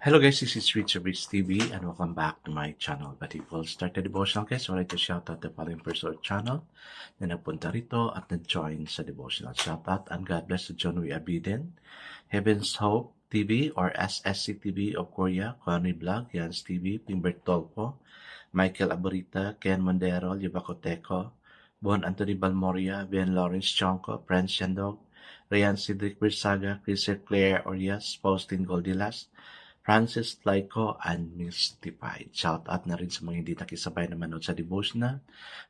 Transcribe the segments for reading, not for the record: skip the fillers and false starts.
Hello guys, this is Richard Rich TV and welcome back to my channel. But before we start the devotional guys, I would like to shout out the following person or channel na nagpunta rito at nag-join sa devotional. Shout out and God bless to John W. Abiden, Heaven's Hope TV or SSC TV of Korea, Connie Vlog, Jans TV, Pimbert Tolpo, Michael Aborita, Ken Mondero, Libacoteco, Bon Anthony Balmoria, Ben Lawrence Chonko, Prince Shandog, Ryan Cedric Bersaga, Chris Claire Orias, Faustin Goldilas, Francis Laico, and Mystified. Shout out na rin sa mga hindi nakisabay na manood sa devotional,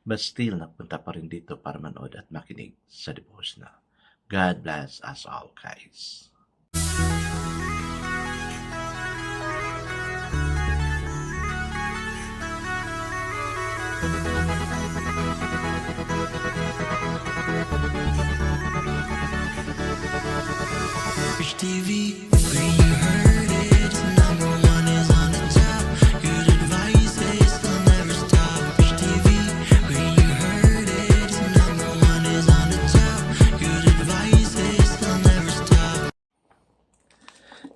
but still nagpunta pa rin dito para manood at makinig sa devotional. God bless us all, guys. Rich TV, where you heard it, number one is on the top. Good advice is they'll never stop. Rich TV, where you heard it, number one is on the top. Good advice is they'll never stop.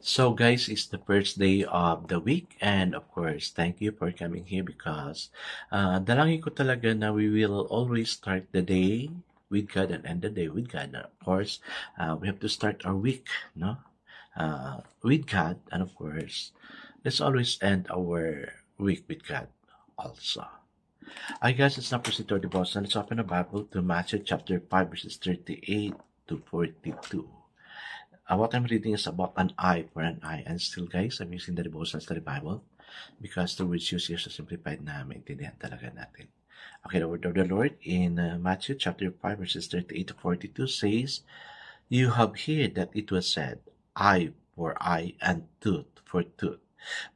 So guys, it's the first day of the week and of course, thank you for coming here because dalangin ko talaga na we will always start the day with God and end the day with God. And of course, we have to start our week, no? With God, and of course, let's always end our week with God also. I guess it's not proceed to our devotion. Let's open the Bible to Matthew chapter 5, verses 38 to 42. What I'm reading is about an eye for an eye. And still, guys, I'm using the devotion study Bible because the words used here so simplified na maintindihan talaga natin. Okay, the word of the Lord in Matthew chapter 5, verses 38 to 42 says, "You have heard that it was said, eye for eye and tooth for tooth.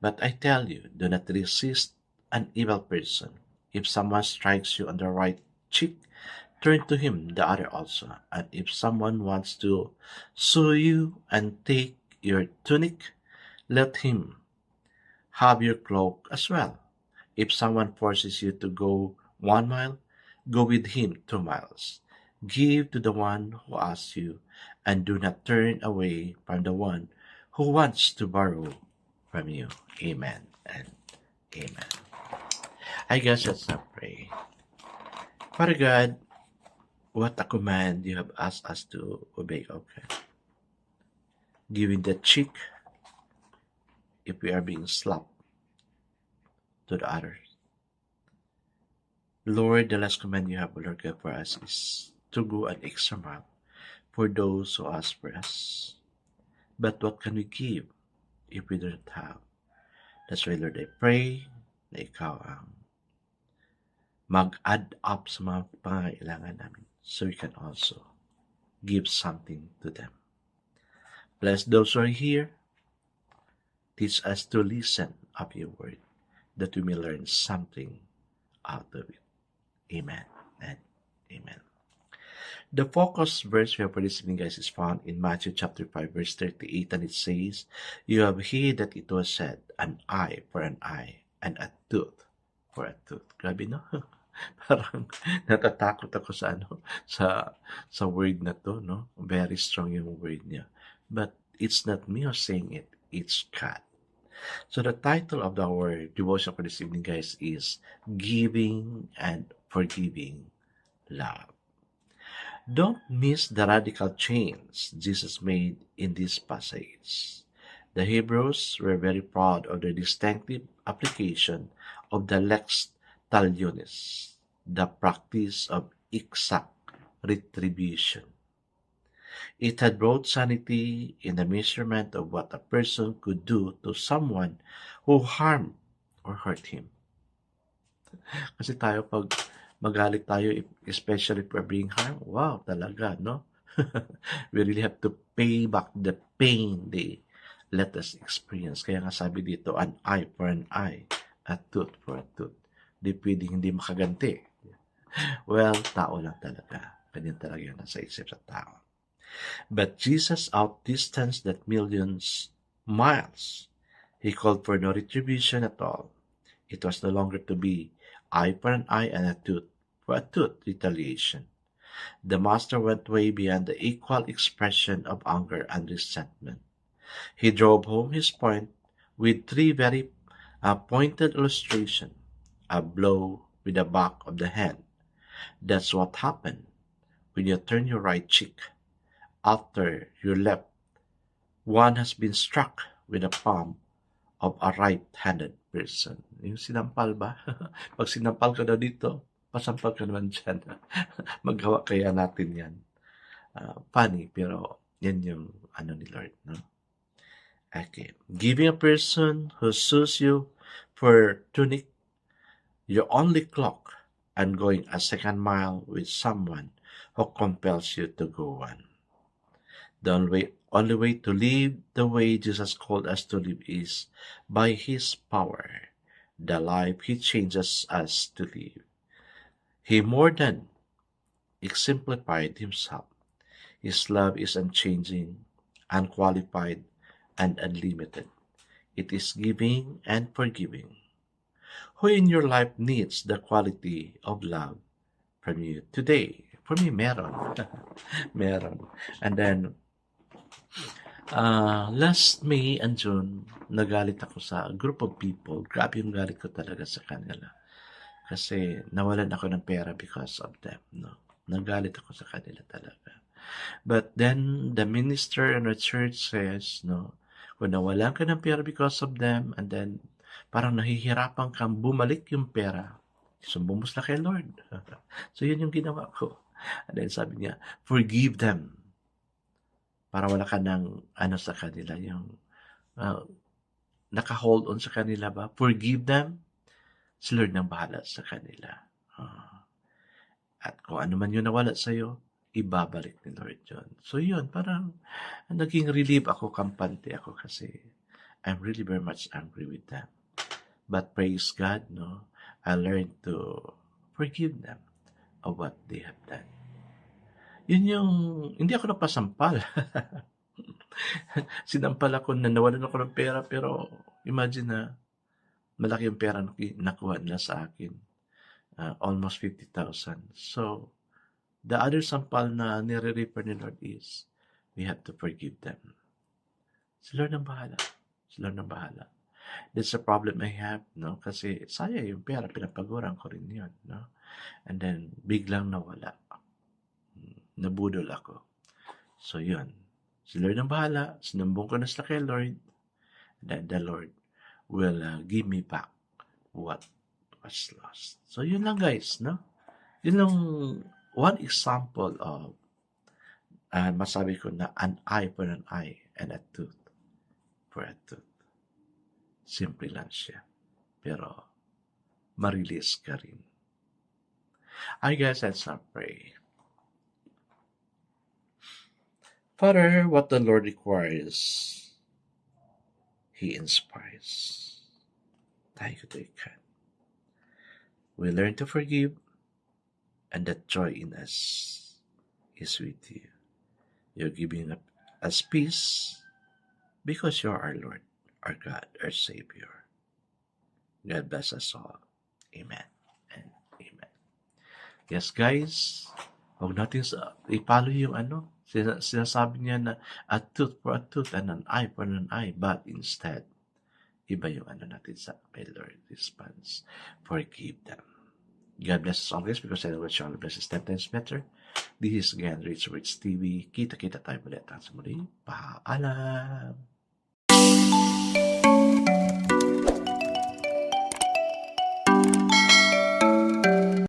But I tell you, do not resist an evil person. If someone strikes you on the right cheek, turn to him the other also. And if someone wants to sue you and take your tunic, let him have your cloak as well. If someone forces you to go 1 mile, go with him 2 miles. Give to the one who asks you, and do not turn away from the one who wants to borrow from you." Amen and amen. I guess let's not pray. Father God, what a command you have asked us to obey, okay? Giving the cheek if we are being slapped to the others. Lord, the last command you have, Lord God, for us is to go an extra mile for those who ask for us. But what can we give if we don't have? That's why, Lord, I pray na ikaw ang mag-add up sa mga pangailangan namin so we can also give something to them. Bless those who are here. Teach us to listen of your word that we may learn something out of it. Amen and amen. The focus verse we have for this evening, guys, is found in Matthew chapter 5, verse 38, and it says, "You have heard that it was said, an eye for an eye, and a tooth for a tooth." Grabe, no? Parang natatakot ako sa word na to, no? Very strong yung word niya. But it's not me who's saying it, it's God. So the title of our devotion for this evening, guys, is Giving and Forgiving Love. Don't miss the radical change Jesus made in this passage. The Hebrews were very proud of their distinctive application of the lex talionis, the practice of exact retribution. It had brought sanity in the measurement of what a person could do to someone who harmed or hurt him. Kasi tayo pag magalit tayo, especially if we're being harmed, wow, talaga, no? We really have to pay back the pain they let us experience. Kaya nga sabi dito, an eye for an eye, a tooth for a tooth. Di pwedeng hindi makaganti. Well, tao lang talaga. Ganyan talaga yun nasa isip sa tao. But Jesus outdistanced that millions miles. He called for no retribution at all. It was no longer to be eye for an eye and a tooth for a tooth retaliation. The master went way beyond the equal expression of anger and resentment. He drove home his point with three very pointed illustration. A blow with the back of the hand. That's what happened when you turn your right cheek after your left one has been struck with the palm of a right-handed person. Yung sinampal ba? Pag sinampal ka daw dito, pasampal ka naman dyan. Maggawa kaya natin yan. Funny, pero yan yung ano ni Lord, no? Okay. Giving a person who sues you for tunic your only cloak and going a second mile with someone who compels you to go one. The only way to live the way Jesus called us to live is by His power, the life He changes us to live. He more than exemplified Himself. His love is unchanging, unqualified, and unlimited. It is giving and forgiving. Who in your life needs the quality of love from you today? For me, meron. Meron. And then, last May and June, nagalit ako sa group of people. Grabe yung galit ko talaga sa kanila. Kasi nawalan ako ng pera because of them. No? Nagalit ako sa kanila talaga. But then, the minister in the church says, no, kung nawalan ka ng pera because of them, and then, parang nahihirapan kang bumalik yung pera, sumbong mo na kay Lord. So, yun yung ginawa ko. And then, sabi niya, forgive them. Para wala ka ng, sa kanila, yung, naka-hold on sa kanila ba? Forgive them. Si Lord nang bahala sa kanila. At kung ano man yung nawala sa'yo, ibabalik ni Lord yun. So yun, parang naging relief ako, kampante ako kasi I'm really very much angry with them. But praise God, no, I learned to forgive them of what they have done. Yun yung, hindi ako napasampal. Sinampal ako na nawalan ako ng pera, pero imagine na malaki yung pera nakuha nila sa akin. Almost 50,000. So, the other sampal na nire-refer ni Lord is, we have to forgive them. Si Lord ang bahala. Si Lord ang bahala. That's a problem I have, no? Kasi sayang yung pera, pinapaguran ko rin yun, no? And then, biglang nawala. Nabudol ako. So, yun. Si Lord ang bahala. Sinumbong ko na sila kay Lord. And then the Lord will give me back what was lost. So, yun lang guys, no? Yun lang one example of masabi ko na an eye for an eye and a tooth for a tooth. Simple lang siya. Pero, marilis ka rin. I guess let's not pray. Father, what the Lord requires, He inspires. Tayo ka. We learn to forgive, and that joy in us is with you. You're giving us peace because you're our Lord, our God, our Savior. God bless us all. Amen and amen. Yes, guys, huwag natin ipalo yung sinasabi niya na a tooth for a tooth and an eye for an eye, but instead, iba yung natin sa my Lord response. Forgive them. God bless us always because I know what shall bless us 10 times better. This is again Rich Words TV. Kita-kita tayo ulit sa muli. Paalam!